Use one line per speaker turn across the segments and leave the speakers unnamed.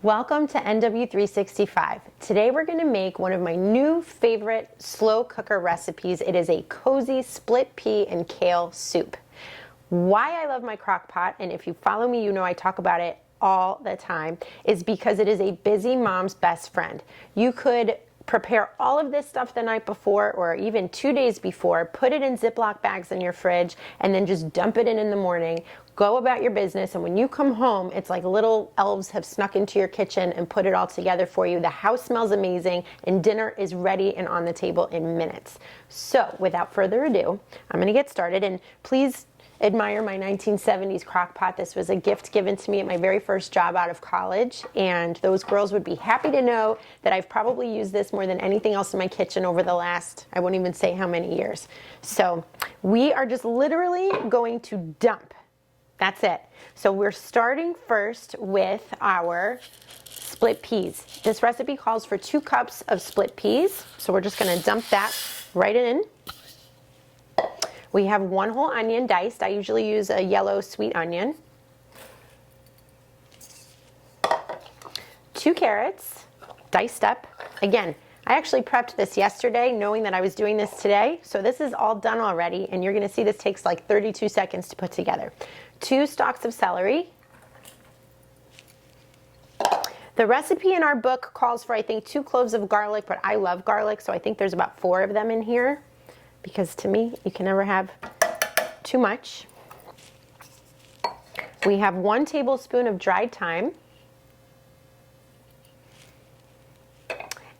Welcome to NW365. Today we're going to make one of my new favorite slow cooker recipes. It is a cozy split pea and kale soup. Why I love my crock pot, and if you follow me you know I talk about it all the time, is because it is a busy mom's best friend. You could prepare all of this stuff the night before or even 2 days before, put it in Ziploc bags in your fridge, and then just dump it in the morning. Go about your business, and when you come home, it's like little elves have snuck into your kitchen and put it all together for you. The house smells amazing, and dinner is ready and on the table in minutes. So, without further ado, I'm gonna get started, and please admire my 1970s crock pot. This was a gift given to me at my very first job out of college, and those girls would be happy to know that I've probably used this more than anything else in my kitchen over the last, I won't even say how many years. So we are just literally going to dump. That's it. So we're starting first with our split peas. This recipe calls for 2 cups of split peas, so we're just going to dump that right in. We have 1 whole onion diced. I usually use a yellow sweet onion. 2 carrots, diced up. Again, I actually prepped this yesterday knowing that I was doing this today, so this is all done already, and you're gonna see this takes like 32 seconds to put together. 2 stalks of celery. The recipe in our book calls for, I think, 2 cloves of garlic, but I love garlic, so I think there's about 4 of them in here, because to me, you can never have too much. We have 1 tablespoon of dried thyme.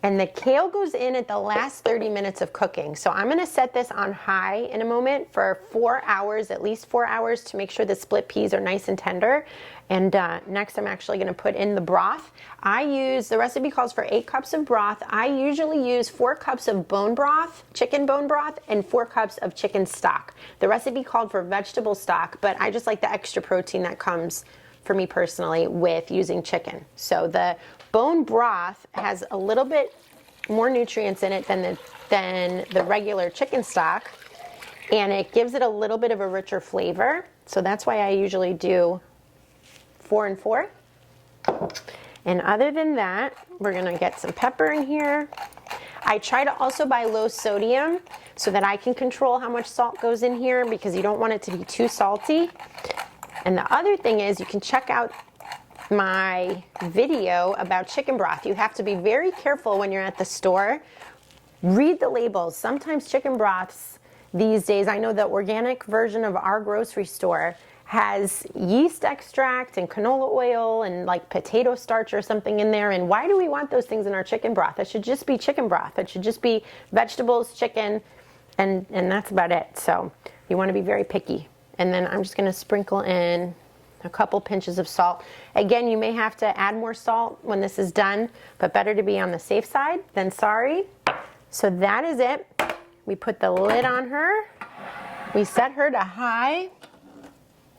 And the kale goes in at the last 30 minutes of cooking. So I'm gonna set this on high in a moment for 4 hours, at least 4 hours, to make sure the split peas are nice and tender. And next I'm actually gonna put in the broth. The recipe calls for 8 cups of broth. I usually use 4 cups of bone broth, chicken bone broth, and 4 cups of chicken stock. The recipe called for vegetable stock, but I just like the extra protein that comes, for me personally, with using chicken. So the bone broth has a little bit more nutrients in it than the regular chicken stock, and it gives it a little bit of a richer flavor. So that's why I usually do 4 and 4. And other than that, we're gonna get some pepper in here. I try to also buy low sodium so that I can control how much salt goes in here, because you don't want it to be too salty. And the other thing is, you can check out my video about chicken broth. You have to be very careful when you're at the store. Read the labels. Sometimes chicken broths these days, I know the organic version of our grocery store has yeast extract and canola oil and like potato starch or something in there. And why do we want those things in our chicken broth? It should just be chicken broth. It should just be vegetables, chicken, and that's about it. So you want to be very picky. And then I'm just going to sprinkle in a couple pinches of salt. Again, you may have to add more salt when this is done, but better to be on the safe side than sorry. So that is it. We put the lid on her. We set her to high.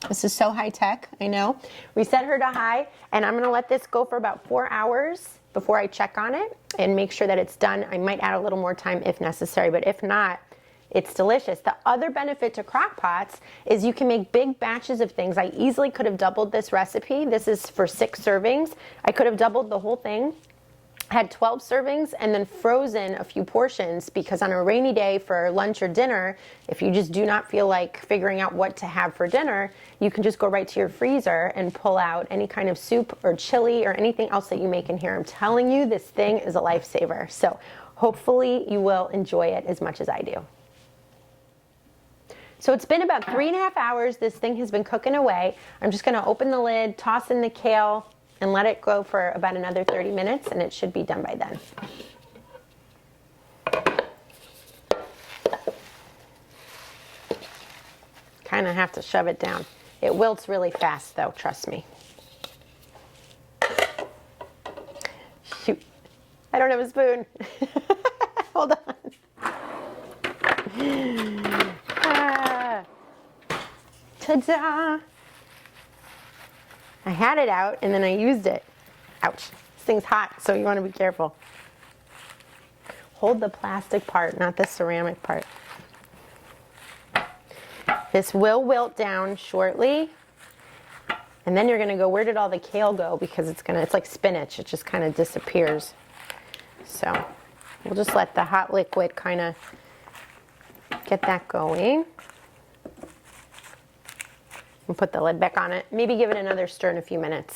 This is so high tech, I know. We set her to high, and I'm gonna let this go for about 4 hours before I check on it and make sure that it's done. I might add a little more time if necessary, but if not, it's delicious. The other benefit to crock pots is you can make big batches of things. I easily could have doubled this recipe. This is for 6 servings. I could have doubled the whole thing, had 12 servings, and then frozen a few portions, because on a rainy day for lunch or dinner, if you just do not feel like figuring out what to have for dinner, you can just go right to your freezer and pull out any kind of soup or chili or anything else that you make in here. I'm telling you, this thing is a lifesaver. So hopefully you will enjoy it as much as I do. So it's been about 3.5 hours. This thing has been cooking away. I'm just gonna open the lid, toss in the kale, and let it go for about another 30 minutes, and it should be done by then. Kind of have to shove it down. It wilts really fast though, trust me. Shoot, I don't have a spoon. Hold on. Ta-da! I had it out and then I used it. Ouch. This thing's hot, so you want to be careful. Hold the plastic part, not the ceramic part. This will wilt down shortly. And then you're gonna go, where did all the kale go? Because it's like spinach, it just kind of disappears. So we'll just let the hot liquid kind of get that going. And put the lid back on it. Maybe give it another stir in a few minutes.